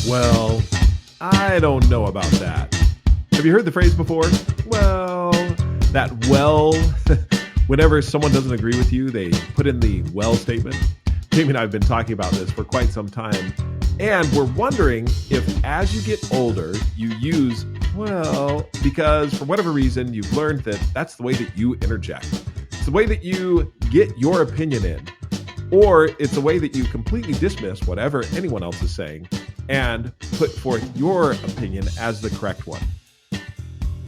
Well, I don't know about that. Have you heard the phrase before? Well, that well, whenever someone doesn't agree with you, they put in the well statement. Jamie and I have been talking about this for quite some time, and we're wondering if as you get older, you use well because for whatever reason, you've learned that that's the way that you interject. It's the way that you get your opinion in, or it's the way that you completely dismiss whatever anyone else is saying and put forth your opinion as the correct one.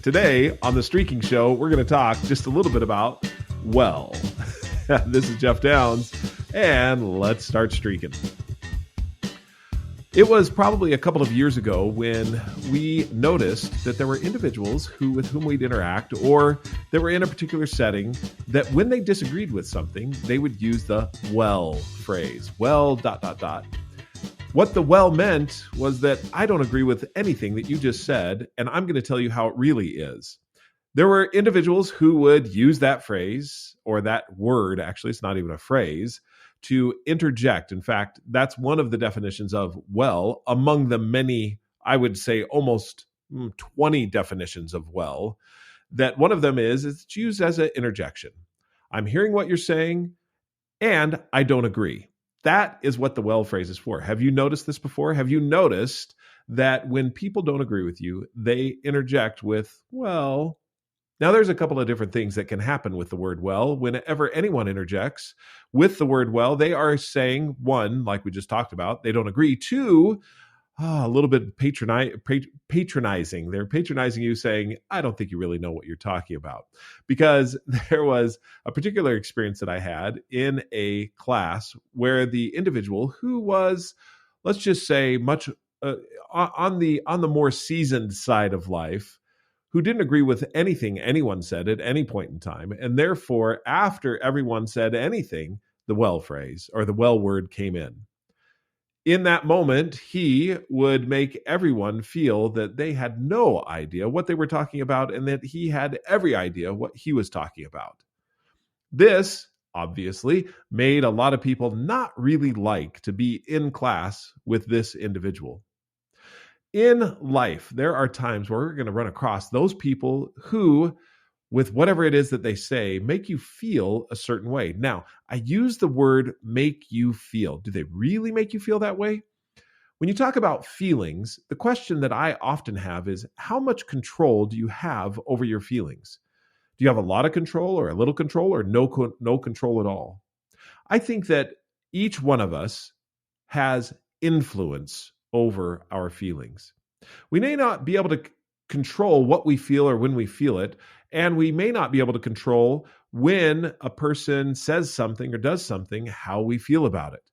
Today on the Streakin Show, we're going to talk just a little bit about well. This is Jeff Downs, and let's start streaking. It was probably a couple of years ago when we noticed that there were individuals with whom we'd interact or that were in a particular setting that when they disagreed with something, they would use the well phrase, well, ... What the well meant was that I don't agree with anything that you just said, and I'm going to tell you how it really is. There were individuals who would use that phrase, or that word, actually, it's not even a phrase, to interject. In fact, that's one of the definitions of well, among the many, I would say almost 20 definitions of well, that one of them is it's used as an interjection. I'm hearing what you're saying, and I don't agree. That is what the well phrase is for. Have you noticed this before? Have you noticed that when people don't agree with you, they interject with, well? Now, there's a couple of different things that can happen with the word well. Whenever anyone interjects with the word well, they are saying, one, like we just talked about, they don't agree. Two, a little bit patronizing. They're patronizing you, saying, I don't think you really know what you're talking about. Because there was a particular experience that I had in a class where the individual who was, let's just say, much on the more seasoned side of life, who didn't agree with anything anyone said at any point in time. And therefore, after everyone said anything, the well phrase or the well word came in. In that moment, he would make everyone feel that they had no idea what they were talking about and that he had every idea what he was talking about. This, obviously, made a lot of people not really like to be in class with this individual. In life, there are times where we're going to run across those people who, with whatever it is that they say, make you feel a certain way. Now, I use the word make you feel. Do they really make you feel that way? When you talk about feelings, the question that I often have is, how much control do you have over your feelings? Do you have a lot of control or a little control or no control at all? I think that each one of us has influence over our feelings. We may not be able to control what we feel or when we feel it, and we may not be able to control when a person says something or does something, how we feel about it.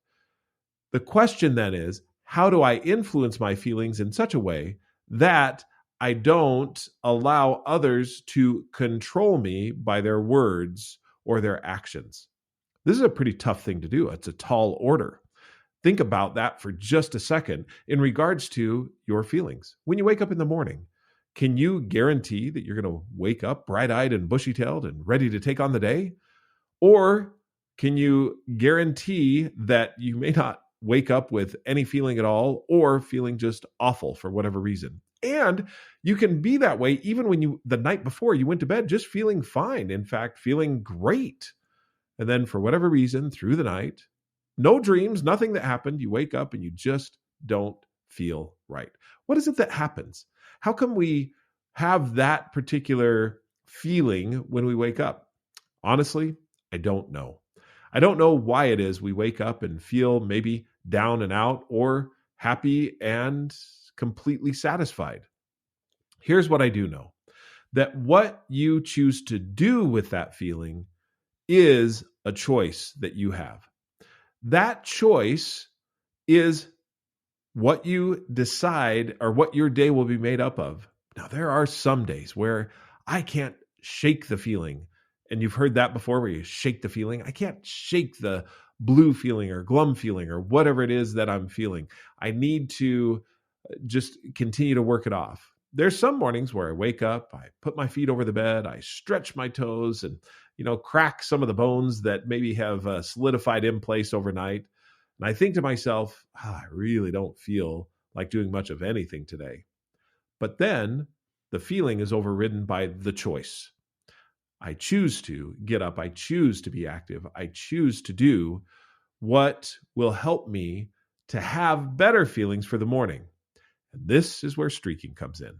The question then is, how do I influence my feelings in such a way that I don't allow others to control me by their words or their actions? This is a pretty tough thing to do. It's a tall order. Think about that for just a second in regards to your feelings. When you wake up in the morning, can you guarantee that you're going to wake up bright-eyed and bushy-tailed and ready to take on the day? Or can you guarantee that you may not wake up with any feeling at all or feeling just awful for whatever reason? And you can be that way even when the night before you went to bed just feeling fine, in fact, feeling great. And then for whatever reason, through the night, no dreams, nothing that happened, you wake up and you just don't feel right. What is it that happens? How come we have that particular feeling when we wake up? Honestly, I don't know. I don't know why it is we wake up and feel maybe down and out or happy and completely satisfied. Here's what I do know, that what you choose to do with that feeling is a choice that you have. That choice is what you decide or what your day will be made up of. Now, there are some days where I can't shake the feeling. And you've heard that before, where you shake the feeling. I can't shake the blue feeling or glum feeling or whatever it is that I'm feeling. I need to just continue to work it off. There's some mornings where I wake up, I put my feet over the bed, I stretch my toes and, crack some of the bones that maybe have solidified in place overnight. And I think to myself, I really don't feel like doing much of anything today. But then the feeling is overridden by the choice. I choose to get up. I choose to be active. I choose to do what will help me to have better feelings for the morning. And this is where streaking comes in.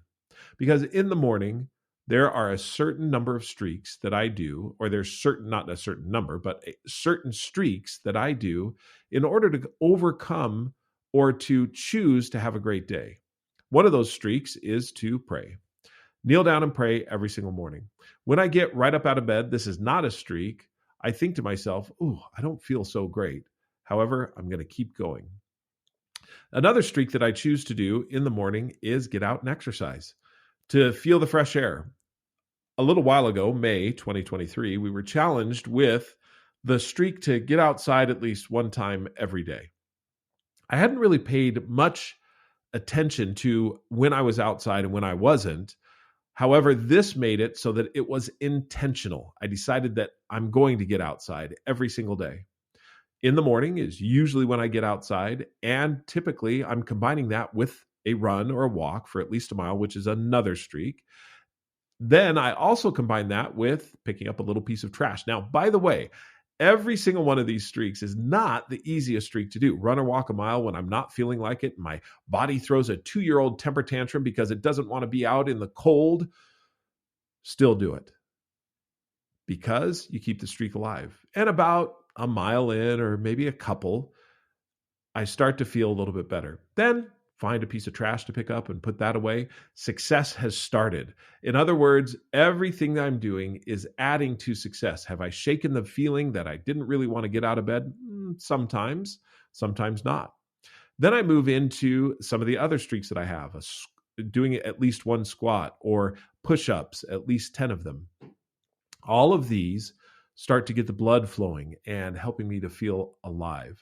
Because in the morning, there are a certain number of streaks that I do, or there's not a certain number, but certain streaks that I do in order to overcome or to choose to have a great day. One of those streaks is to pray. Kneel down and pray every single morning. When I get right up out of bed, this is not a streak. I think to myself, "Ooh, I don't feel so great. However, I'm going to keep going." Another streak that I choose to do in the morning is get out and exercise, to feel the fresh air. A little while ago, May 2023, we were challenged with the streak to get outside at least one time every day. I hadn't really paid much attention to when I was outside and when I wasn't. However, this made it so that it was intentional. I decided that I'm going to get outside every single day. In the morning is usually when I get outside, and typically I'm combining that with a run or a walk for at least a mile, which is another streak. Then I also combine that with picking up a little piece of trash. Now, by the way, every single one of these streaks is not the easiest streak to do. Run or walk a mile when I'm not feeling like it. My body throws a 2-year-old temper tantrum because it doesn't want to be out in the cold. Still do it, because you keep the streak alive. And about a mile in, or maybe a couple, I start to feel a little bit better. Then find a piece of trash to pick up and put that away. Success has started. In other words, everything that I'm doing is adding to success. Have I shaken the feeling that I didn't really want to get out of bed? Sometimes, sometimes not. Then I move into some of the other streaks that I have, doing at least one squat or push-ups, at least 10 of them. All of these start to get the blood flowing and helping me to feel alive.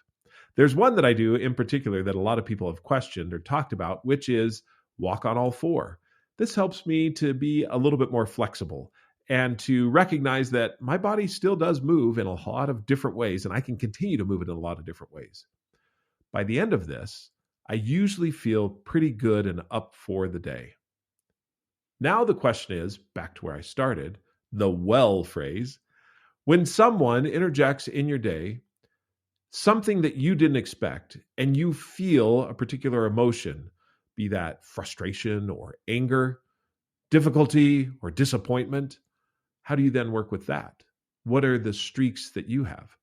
There's one that I do in particular that a lot of people have questioned or talked about, which is walk on all four. This helps me to be a little bit more flexible and to recognize that my body still does move in a lot of different ways, and I can continue to move it in a lot of different ways. By the end of this, I usually feel pretty good and up for the day. Now the question is, back to where I started, the well phrase. When someone interjects in your day something that you didn't expect, and you feel a particular emotion, be that frustration or anger, difficulty or disappointment, how do you then work with that? What are the streaks that you have?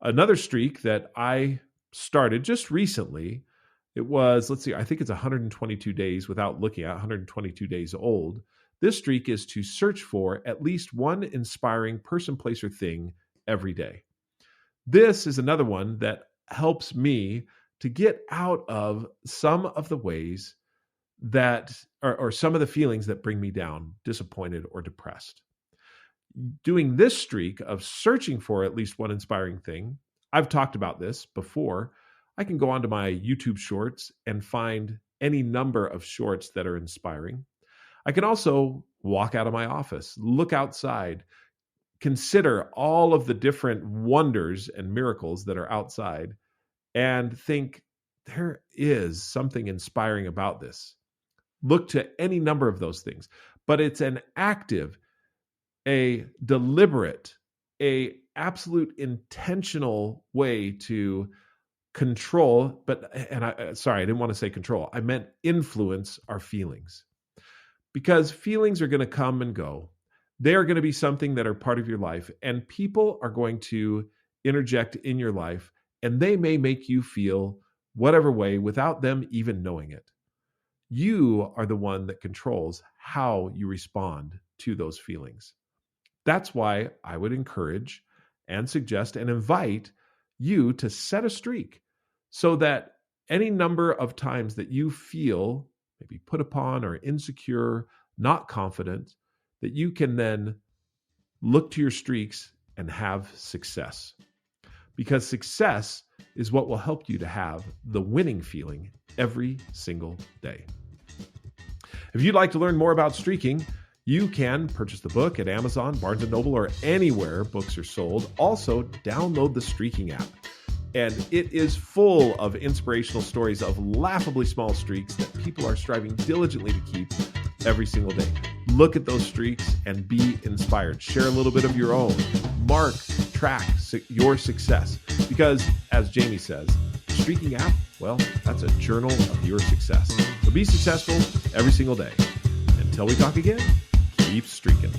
Another streak that I started just recently, it was, I think it's 122 days without looking at 122 days old. This streak is to search for at least one inspiring person, place, or thing every day. This is another one that helps me to get out of some of the ways that, or some of the feelings that bring me down, disappointed or depressed. Doing this streak of searching for at least one inspiring thing, I've talked about this before. I can go onto my YouTube shorts and find any number of shorts that are inspiring. I can also walk out of my office, look outside, consider all of the different wonders and miracles that are outside, and think there is something inspiring about this. Look to any number of those things, but it's an active, a deliberate, a absolute intentional way to control, I didn't want to say control. I meant influence our feelings. Because feelings are going to come and go. They are going to be something that are part of your life, and people are going to interject in your life, and they may make you feel whatever way without them even knowing it. You are the one that controls how you respond to those feelings. That's why I would encourage and suggest and invite you to set a streak so that any number of times that you feel maybe put upon or insecure, not confident, that you can then look to your streaks and have success. Because success is what will help you to have the winning feeling every single day. If you'd like to learn more about streaking, you can purchase the book at Amazon, Barnes & Noble, or anywhere books are sold. Also, download the Streaking app. And it is full of inspirational stories of laughably small streaks that people are striving diligently to keep every single day. Look at those streaks and be inspired. Share a little bit of your own. Track your success. Because, as Jamie says, Streaking app, well, that's a journal of your success. So be successful every single day. Until we talk again, keep streaking.